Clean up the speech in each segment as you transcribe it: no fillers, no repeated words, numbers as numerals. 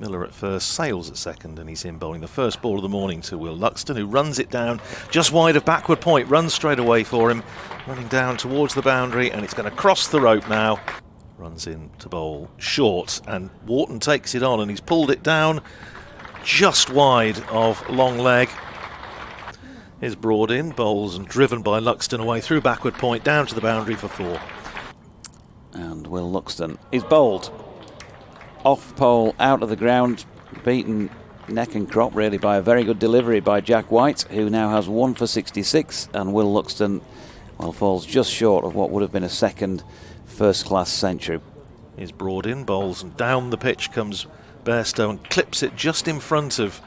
Miller at first, Sales at second, and he's in bowling the first ball of the morning to Will Luxton, who runs it down just wide of backward point, runs straight away for him, running down towards the boundary, and it's going to cross the rope now. Runs in to bowl short, and Wharton takes it on, and he's pulled it down just wide of long leg. Is brought in, bowls and driven by Luxton away through backward point, down to the boundary for 4. And Will Luxton is bowled. Off pole, out of the ground, beaten neck and crop really by a very good delivery by Jack White, who now has 1 for 66, and Will Luxton, well, falls just short of what would have been a second first-class century. Is brought in, bowls, and down the pitch comes Bairstow and clips it just in front of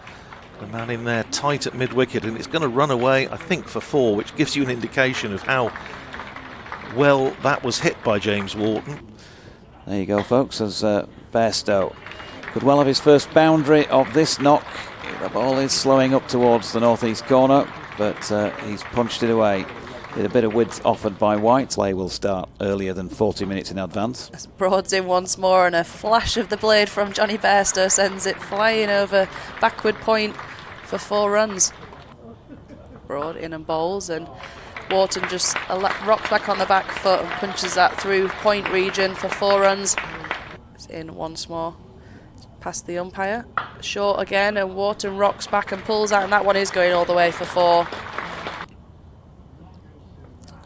the man in there, tight at mid-wicket, and it's going to run away, I think, for 4, which gives you an indication of how well that was hit by James Wharton. There you go, folks, as Bairstow could well have his first boundary of this knock. The ball is slowing up towards the northeast corner, but he's punched it away. With a bit of width offered by White. Play will start earlier than 40 minutes in advance. Broads in once more, and a flash of the blade from Johnny Bairstow sends it flying over backward point for 4 runs. Broad in and bowls, and Wharton just rocks back on the back foot and punches that through point region for 4 runs. It's in once more, past the umpire, short again, and Wharton rocks back and pulls out, and that one is going all the way for 4.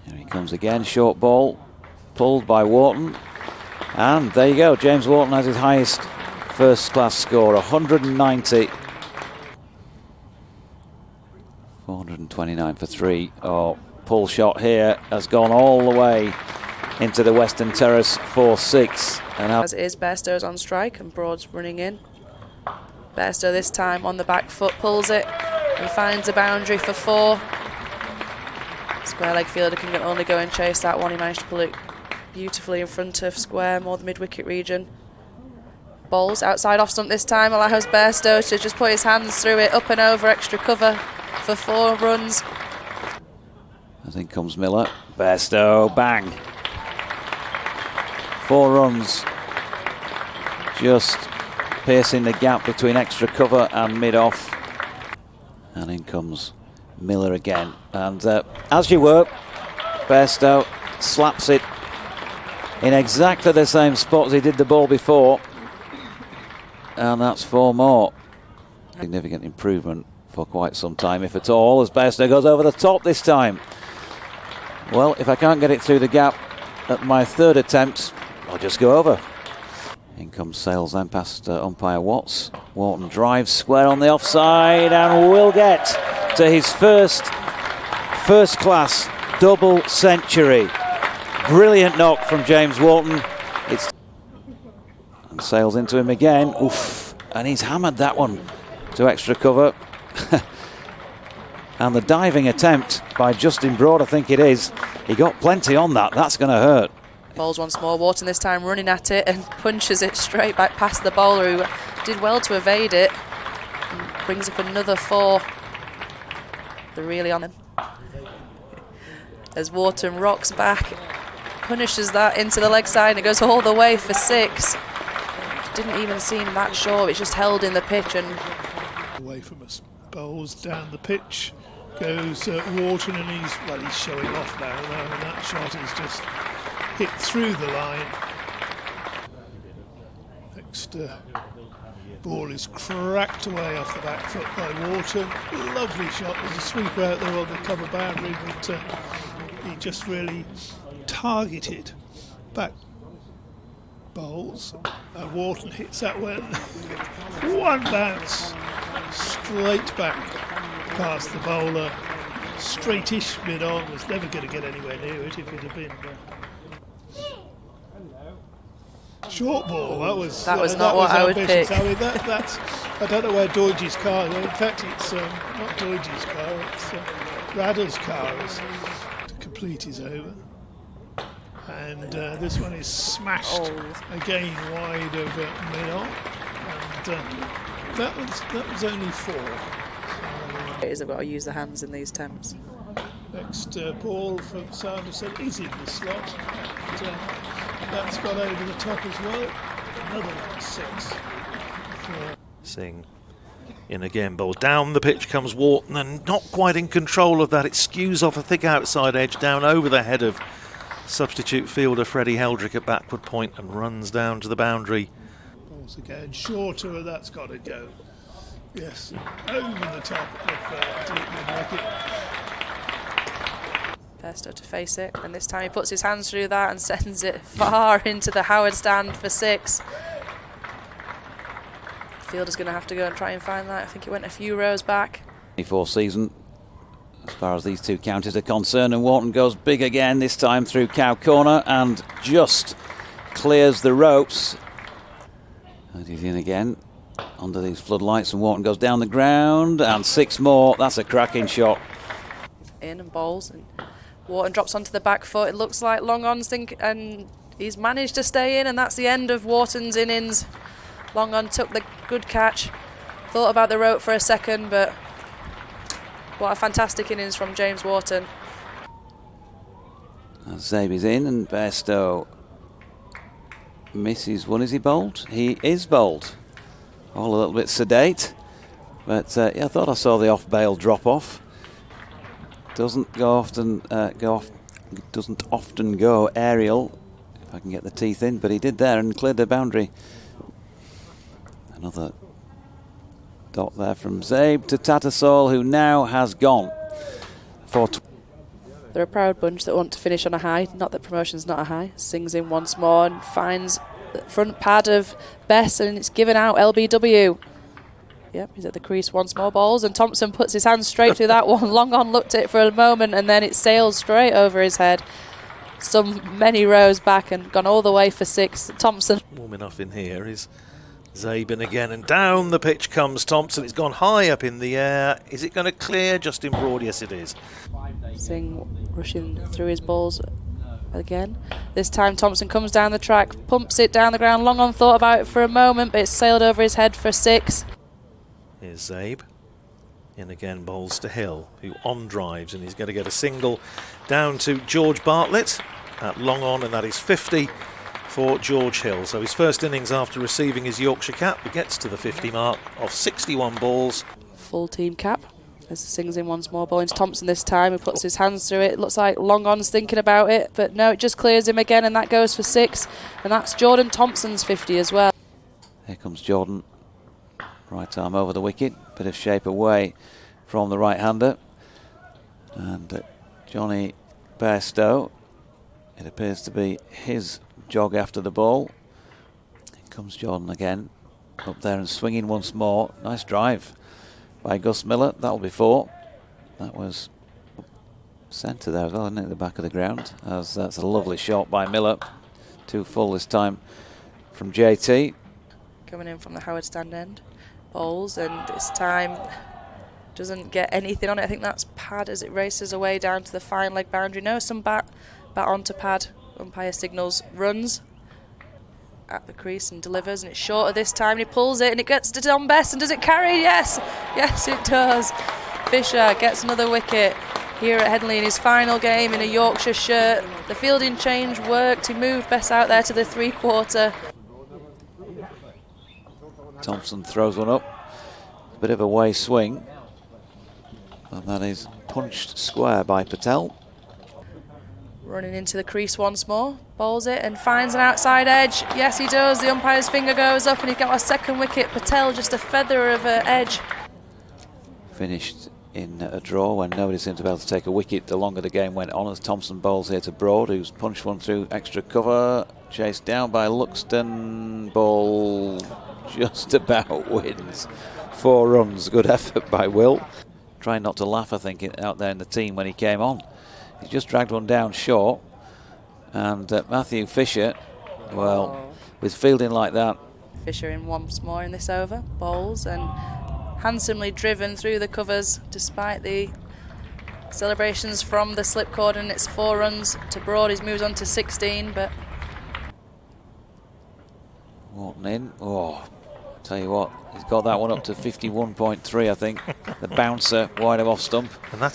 Here he comes again, short ball, pulled by Wharton, and there you go, James Wharton has his highest first class score, 190. 429 for 3. Oh, pull shot here has gone all the way into the Western Terrace for 6. And as it is, Bairstow's on strike and Broad's running in. Bairstow this time on the back foot, pulls it and finds a boundary for 4. Square leg fielder can only go and chase that one. He managed to pull it beautifully in front of square, more the mid-wicket region. Bowls outside off stump this time, allows Bairstow to just put his hands through it, up and over, extra cover for 4 runs. As in comes Miller. Bairstow, bang. 4 runs. Just piercing the gap between extra cover and mid-off. And in comes Miller again. And as you were, Bairstow slaps it in exactly the same spot as he did the ball before. And that's 4 more. Significant improvement for quite some time, if at all, as Bairstow goes over the top this time. Well, if I can't get it through the gap at my 3rd attempt, I'll just go over. In comes Sales then past umpire Watts. Wharton drives square on the offside and will get to his first class double century. Brilliant knock from James Wharton. And Sales into him again. Oof. And he's hammered that one to extra cover. And the diving attempt by Justin Broad, I think it is. He got plenty on that. That's going to hurt. Bowls once more. Wharton this time running at it and punches it straight back past the bowler, who did well to evade it. And brings up another 4. They're really on him. As Wharton rocks back, punishes that into the leg side, and it goes all the way for 6. Didn't even seem that short. It's just held in the pitch and away from us. Bowls down the pitch goes Wharton, and he's showing off now, and that shot is just hit through the line. Next ball is cracked away off the back foot by Wharton. Lovely shot. There's a sweeper out there on the cover boundary, but he just really targeted back. Bowls, and Wharton hits that one. One bounce straight back past the bowler, straightish mid on. Was never going to get anywhere near it if it had been short ball. That was not what I would ambitious. pick. I mean, that's I don't know where Doidge's car. In fact, it's not Doidge's car. It's Radar's car to complete his over. And this one is smashed again wide over mid-on, and that was only 4. I've got to use the hands in these attempts. Next ball from Sanderson is in the slot. That's got over the top as well. Another 6 for Singh in again, ball down the pitch comes Wharton, and not quite in control of that. It skews off a thick outside edge down over the head of substitute fielder Freddie Heldrick at backward point and runs down to the boundary. Balls again, shorter, and that's got to go. Yes, over the top of deep mid-wicket. Bairstow to face it, and this time he puts his hands through that and sends it far into the Howard stand for 6. Fielder's going to have to go and try and find that. I think it went a few rows back. 24 season, as far as these two counties are concerned, and Wharton goes big again, this time through Cow Corner, and just clears the ropes. And he's in again under these floodlights, and Wharton goes down the ground, and 6 more. That's a cracking shot. In and bowls, and Wharton drops onto the back foot. It looks like long on, and he's managed to stay in, and that's the end of Wharton's innings. Long on took the good catch, thought about the rope for a second, but what a fantastic innings from James Wharton. Zabe is in, and Bairstow misses one. Is he bowled? He is bowled. All a little bit sedate, but yeah, I thought I saw the off-bail drop off. Doesn't go often doesn't often go aerial, if I can get the teeth in, but he did there and cleared the boundary. Another dot there from Zabe to Tattersall, who now has gone for. They're a proud bunch that want to finish on a high. Not that promotion's not a high. Sings in once more and finds the front pad of Bess, and it's given out LBW. Yep, he's at the crease once more, balls, and Thompson puts his hands straight through that one. Long on looked at it for a moment, and then it sailed straight over his head. Many rows back and gone all the way for 6. Thompson. Warm enough in here is Zabe in again, and down the pitch comes Thompson. It's gone high up in the air. Is it going to clear Justin Broad? Yes, it is. Singh rushing through his balls again. This time Thompson comes down the track, pumps it down the ground. Long on thought about it for a moment, but it sailed over his head for 6. Here's Zabe. In again, bowls to Hill, who on drives, and he's going to get a single down to George Bartlett at long on, and that is 50 for George Hill. So his first innings after receiving his Yorkshire cap, he gets to the 50 mark of 61 balls. Full team cap as he sings in once more. Ball into Thompson this time, he puts his hands through it. It looks like long on's thinking about it, but no, it just clears him again, and that goes for 6, and that's Jordan Thompson's 50 as well. Here comes Jordan. Right arm over the wicket, bit of shape away from the right-hander. And Johnny Bairstow, it appears to be his jog after the ball. Here comes Jordan again, up there and swinging once more. Nice drive by Gus Miller, that'll be 4. That was centre there as well, isn't it, at the back of the ground, as that's a lovely shot by Miller. 2 full this time from JT. Coming in from the Howard stand end. Bowls, and this time doesn't get anything on it. I think that's pad as it races away down to the fine leg boundary. No, some bat onto pad. Umpire signals, runs at the crease and delivers, and it's shorter this time. And he pulls it, and it gets to Don Bess, and does it carry? Yes, yes it does. Fisher gets another wicket here at Headingley in his final game in a Yorkshire shirt. The fielding change worked. He moved Bess out there to the 3/4. Thompson throws one up, a bit of a way swing, and that is punched square by Patel. Running into the crease once more, bowls it and finds an outside edge. Yes, he does. The umpire's finger goes up, and he got a second wicket. Patel just a feather of an edge. Finished in a draw when nobody seemed to be able to take a wicket the longer the game went on, as Thompson bowls here to Broad, who's punched one through extra cover, chased down by Luxton. Ball just about wins. 4 runs. Good effort by Will. Trying not to laugh, I think, out there in the team when he came on. He just dragged one down short. And Matthew Fisher, well, with fielding like that. Fisher in once more in this over. Bowls and handsomely driven through the covers despite the celebrations from the slip cord, and it's 4 runs to Broad. He's moved on to 16, but Wharton in. Oh, tell you what, he's got that one up to 51.3, I think. The bouncer wide of off stump. And that's